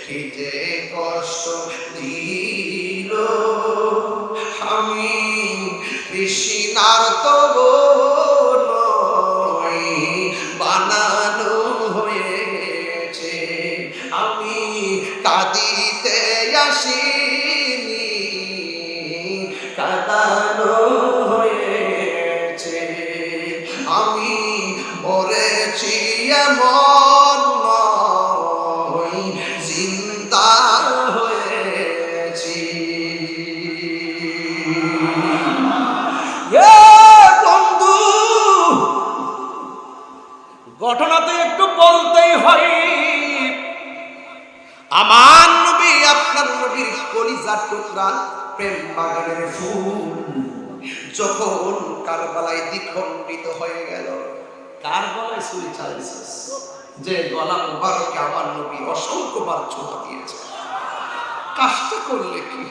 কি যে কষ্ট দিল। আমি কৃষ্ণার তব নয়, বানানো হয়েছে। আমি কাঁদিতে আসিনি, কাঁদানো হয়েছে। আমি মরেছি এমন নয়, জিন্দা হয়েছি। বন্ধু, ঘটনাতে একটু বলতেই হয়। আমার নবী, আপনার নবীর কলিজার টুকরা, প্রেম বাগানের ফুল যখন কারবালায় দ্বিখণ্ডিত হয়ে গেল। কার গলায় ছুরি চালিয়েছে? যে গলা মুবারকে আমার নবী অসংখ্যবার ছোঁয়া দিয়েছে। কাজটা করলে কি?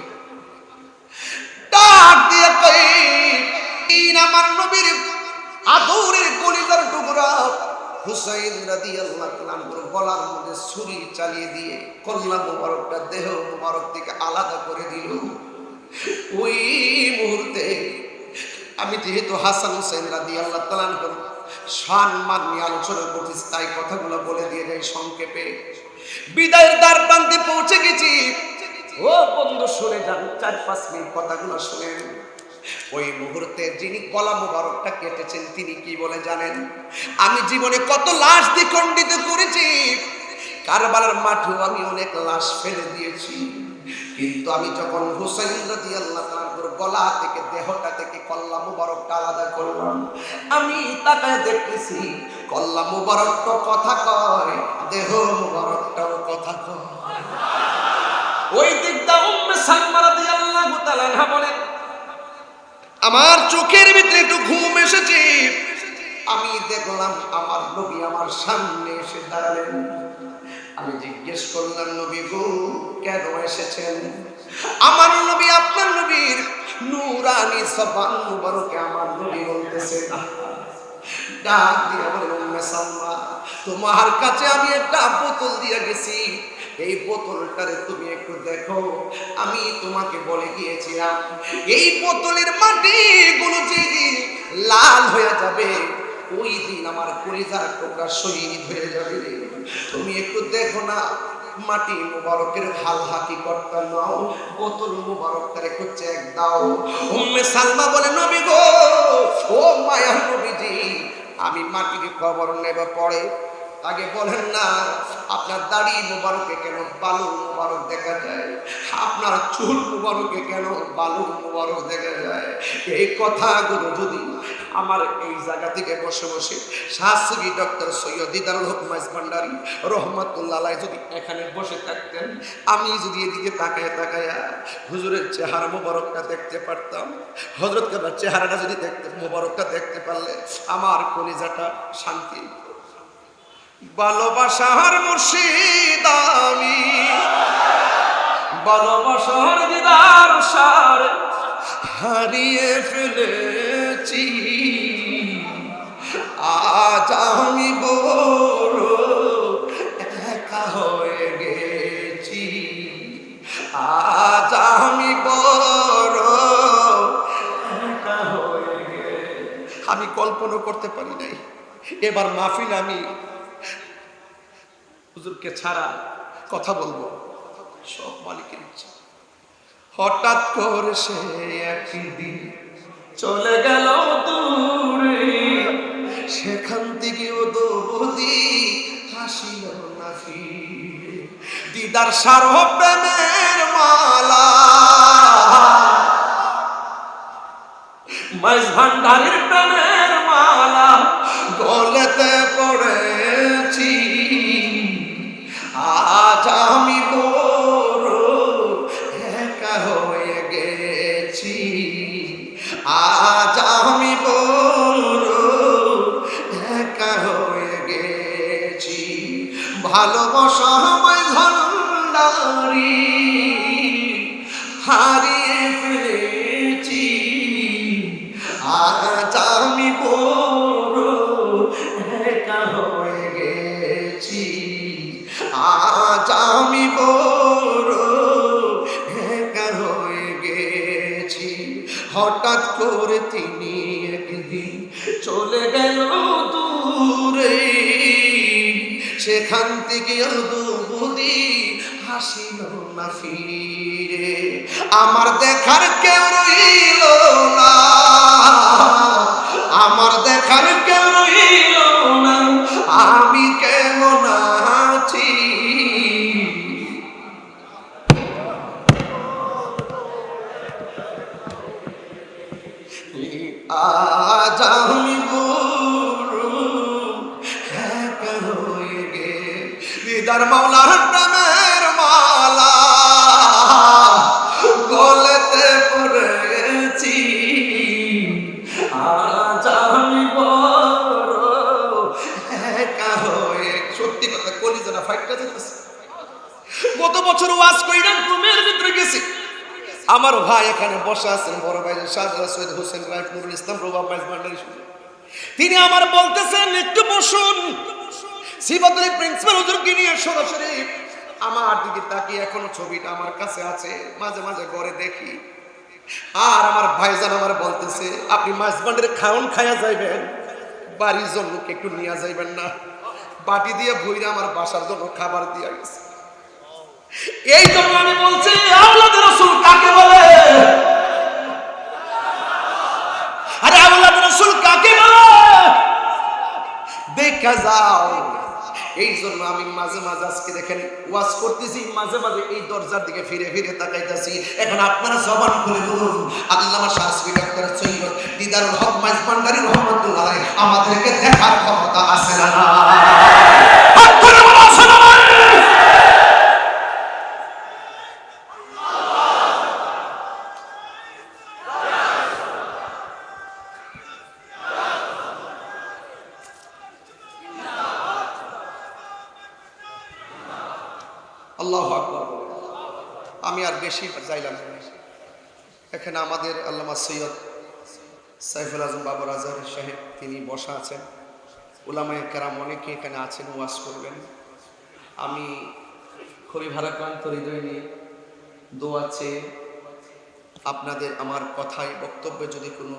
ডাক দিয়ে কই, আমার নবীর আদরের কলিজার টুকরা হুসাইন রাদিয়াল্লাহু তাআলার গলার মধ্যে ছুরি চালিয়ে দিয়ে কল্লা মুবারকটা দেহ মুবারক থেকে আলাদা করে দিল। ওই মুহূর্তে আমি যেহেতু হাসান হুসাইন রাদিয়াল্লাহু তাআলার সম্মান নিয়ে আলোচনা করতেছি, তাই কথাগুলো বলে দিয়ে যাই সংক্ষেপে। বিদায়ের দ্বার প্রান্তে পৌঁছে গেছি। ও বন্ধু, শুনে যান, 4-5 মিনিট কথাগুলো শুনেন। ওই মুহূর্তে যিনি গলা মুবারকটা কেটেছেন তিনি কি বলে জানেন? আমি জীবনে কত লাশ দ্বিখণ্ডিত করেছি, কারবালার মাঠেও আমি অনেক লাশ ফেলে দিয়েছি, কিন্তু আমি যখন হুসাইন রাদিয়াল্লাহু তাআলার গলা থেকে দেহটা থেকে কল্লা মুবারকটা আলাদা করলাম, আমি তাকায় দেখতেছি কল্লা মুবারকটা কথা কয়, দেহ মুবারকটাও কথা কয়। ওই দিকটা উম্মে সালমা রাদিয়াল্লাহু তাআলা বলেন, আমার চোখের ভিতরে একটু ঘুম এসেছে। আমি দেখলাম আমার নবী আমার সামনে এসে দাঁড়ালেন। আমি জিজ্ঞেস করলাম, নবী গো, কেন এসেছেন? আমার নবী, আপনার নবীর নূরানি জবান মুবারকে আমার নবী বলতেছে, ডাক দিয়ে বলেন, উম্মে সালমা, তোমার কাছে আমি একটা বোতল দিয়ে গেছি, এই বোতলটারে তুমি একটু দেখো। আমি তোমাকে বলে গিয়েছিলাম এই বোতলের মাটি গুলো যেদিন লাল হয়ে যাবে, ওই দিন আমার কলিজার টুকরা শহীদ হয়ে যাবে। তুমি একটু দেখো না, মাটি মুবারকের হাল হাকিকতটা নাও, বোতল মুবারকটার একটু চেক দাও। উম্মে সালমা বলে, নবী গো, ও মায়ার নবীজি, আমি মাটির খবর নেব পরে, আগে বলেন না আপনার দাড়ি মুবারকে কেন বালু মুবারক দেখা যায়, আপনার চুল মুবারকে কেন বালু মুবারক দেখা যায়। এই কথাগুলো যদি আমার এই জায়গা থেকে বসে বসে শাস্ত্রী ডক্টর সৈয়দ দিদারুল হক মাইজ ভান্ডারী রহমাতুল্লাহ আলাইহি যদি এখানে বসে থাকতেন, আমি যদি এদিকে তাকায় তাকায়া হুজুরের চেহারা মুবারকটা দেখতে পারতাম, হযরত কেবলার চেহারাটা যদি দেখতে মুবারকটা দেখতে পারলে আমার কলিজাটা শান্তি। ভালোবাসার মুর্শিদ আমি, ভালোবাসার দিদার সার হারিয়ে ফেলেছি। আজ আমি বড় একা হয়ে গেছি, আজ আমি বড় একা হয়ে গেছি। আমি কল্পনা করতে পারি নাই এবার মাহফিল আমি হুজুরকে ছাড়া কথা বলবো, সব মালিকের ইচ্ছা। হঠাৎ করে সে একদিন চলে গেল দূরে, সেখান থেকে ও দৌড়ি হাসিল না ফিরে। দিদার সারহ প্রেমের মালা, মাইজ ভান্ডারীর প্রেমের মালা গলেতে পড়েছি। আজ আমি বড় একা হয়ে গেছি, আজ আমি বড় একা হয়ে গেছি। ভালোবাসা মাইজ ভান্ডারী হারিয়ে ফেলে হঠাৎ করে তিনি একদিন চলে গেল দূরে, সেখান থেকে দুবুদি হাসিল না ফিরে। আমার দেখার কেউ রইল না, আমার দেখার কেউ রইল না, আমি কেমন আছি। আজ আমি একা হয়ে গে দিদার মাওলার প্রেমের মালা গলেতে পড়েছি। আজ আমি বড় একা হয়ে, সত্যি কথা কলিজাটা ফাইটটা যেতেছে। গত বছর ওয়াজ কইরা রুমের ভিতরে গেছি, আমার ভাই এখানে বসে আছেন, বড় ভাই শাহজালাল সৈয়দ হোসেন রাইফ নুরুল ইসলাম রুবাব ভাই ভান্ডারী, তিনি আমার বলতেছেন একটু বসুন। সিবাতুল প্রিন্সিপাল হুজুরকে নিয়ে সরাসরি আমার দিকে তাকিয়ে, এখনো ছবিটা আমার কাছে আছে, মাঝে মাঝে ঘরে দেখি। আর আমার ভাইজান আমার বলতেছে আপনি মাছ ভান্ডারে খাওন খায়া যাইবেন, বাড়ির জন্য একটু নিয়ে যাইবেন না। বাটি দিয়ে ভইরা আমার বাসার জন্য খাবার দিয়ে গেছে। এই জন্য আমি বলছি আওলাদে রাসূল কাকে বলে? আরে আওলাদে রাসূল কাকে বলে দেখা যাও। এই জন্য আমি মাঝে মাঝে আজকে দেখেন ওয়াজ করতেছি, মাঝে মাঝে এই দরজার দিকে ফিরে ফিরে তাকাইতেছি। এখন আপনারা জবান খুলে বলুন, আল্লামা শাহসুফি ডক্টর সৈয়দ দিদারুল হক মাইজ ভান্ডারী রহমাতুল্লাহ আলাইহি আমাদেরকে দেখার ক্ষমতা আছে না? আল্লাহু আকবার। আমি আর বেশি যাইলাম না। এখানে আমাদের আল্লামা সৈয়দ সাইফুল আজম বাবর আজহার সাহেব তিনি বসা আছেন, উলামায়ে কেরাম অনেকে এখানে আছেন, ওয়াজ করবেন। আমি খুবই ভারাক্রান্ত হৃদয় নিয়ে দোয়া চেয়ে আপনাদের আমার কথায় বক্তব্যে যদি কোনো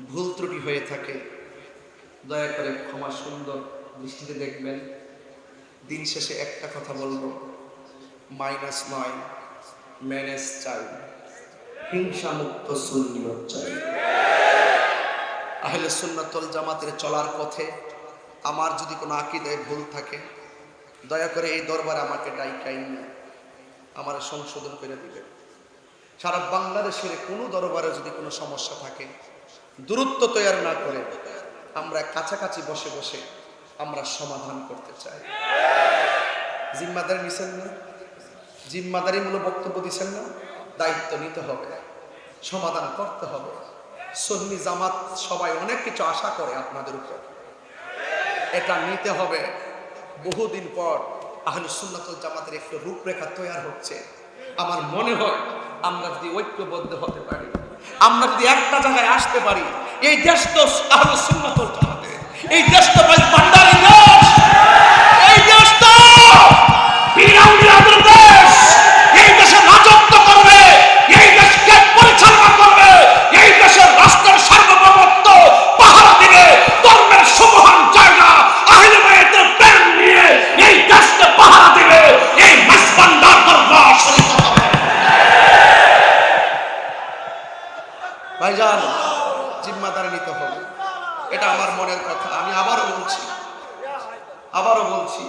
ভুল ত্রুটি হয়ে থাকে দয়া করে ক্ষমা সুন্দর দৃষ্টিতে দেখবেন। দিন শেষে একটা কথা বলবো, মাইনাস নয়, ম্যানেজ চাই, হিংসা মুক্ত সুন্নিয়ত চাই। আহলে সুন্নাত ওয়াল জামাতের চলার পথে আমার যদি কোনো আকীদায় ভুল থাকে দয়া করে এই দরবারে আমাকে ডাইকাই নিয়ে আমার সংশোধন করে দিবেন। সারা বাংলাদেশের কোনো দরবারে যদি কোনো সমস্যা থাকে দূরত্ব তৈরি না করে আমরা কাছাকাছি বসে বসে আমরা সমাধান করতে চাই। জিম্মাদারি নিছেন না? জিম্মাদারিমূলক বক্তব্য দিচ্ছেন না? দায়িত্ব নিতে হবে, সমাধান করতে হবে। সুন্নি জামাত সবাই অনেক কিছু আশা করে আপনাদের উপর, এটা নিতে হবে। বহুদিন পর আহলে সুন্নাত ওয়াল জামাতের একটু রূপরেখা তৈরি হচ্ছে। আমার মনে হয় আমরা যদি ঐক্যবদ্ধ হতে পারি, আমরা যদি একটা জায়গায় আসতে পারি, এই দেশ তো আহলে সুন্নাত ওয়াল জামাতের, এই দেশ তো ভান্ডারী দেশ, এই দেশ তো বিরাউলিয়াদের দেশ। এই দেশে রাজত্ব করবে, এই দেশকে পরিচালনা করবে, এই দেশের রাষ্ট্রের সার্বভৌমত্ব পাহারা দিবে ধর্মের সুমহান জায়গা আহলে বায়াতের প্রেম নিয়ে এই দেশকে পাহারা দিবে এই মাসবান্দার দরবার শরীফ হবে। ভাইজান জিম্মাদারি নিতে হবে, এটা আমার মনের কথা। আমি আবারও বলছি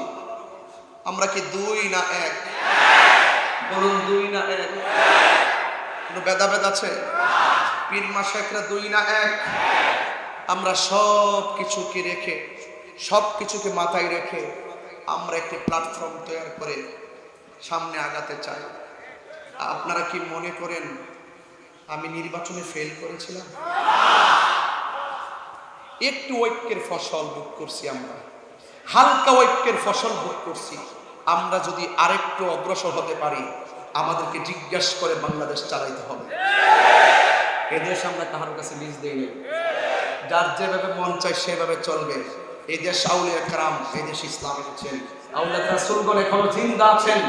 আমরা কি দুই না এক? বলুন দুই না এক? কোনো ভেদাভেদ আছে? পীর মাশায়েখরা দুই না এক? আমরা সব কিছুকে রেখে, সব কিছুকে মাথায় রেখে আমরা একটি প্ল্যাটফর্ম তৈরি করে সামনে আগাতে চাই। আপনারা কি মনে করেন আমি নির্বাচনে ফেল করেছিলাম? একটু ঐক্যের ফসল ভোগ করছি, আমরা হালকা ঐক্যের ফসল ভোগ করছি। আমরা যদি আরেকটু অগ্রসর হতে পারি আমাদেরকে জিজ্ঞাসা করে বাংলাদেশ চালাইতে হবে। এদেশ আমরা কারোর কাছে লিজ দেই না, যার যেভাবে মন চায় সেভাবে চলবে। এই দেশ আউলিয়া কেরাম, এই দেশ ইসলাম এনেছেন, আউলাদ রাসূলগণ এখনো জিন্দা আছেন।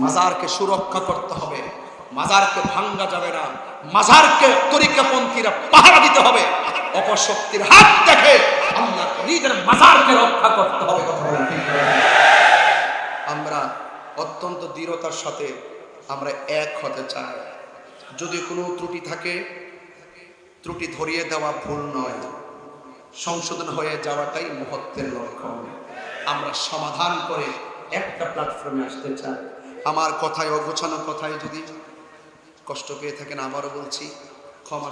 মাজারকে সুরক্ষা করতে হবে, মাজারকে ভাঙ্গা যাবে না, মাজারকে তরিকাপন্থীরা পাহারা দিতে হবে, অপশক্তির হাত থেকে আল্লাহর ওলিদের মাজারকে রক্ষা করতে হবে। কথা বলেন ঠিক না? আমরা অত্যন্ত দৃঢ়তার সাথে আমরা এক হতে চাই। যদি কোনো ত্রুটি থাকে, ত্রুটি ধরিয়ে দেওয়া ভুল নয়, সংশোধন হয়ে যাওয়াটাই মহত্বের লক্ষণ। আমরা সমাধান করে একটা প্ল্যাটফর্মে আসতে চাই। আমার কথায়, অগোছানো কথায় যদি কষ্ট পেয়ে থাকেন, আবারও বলছি ক্ষমা।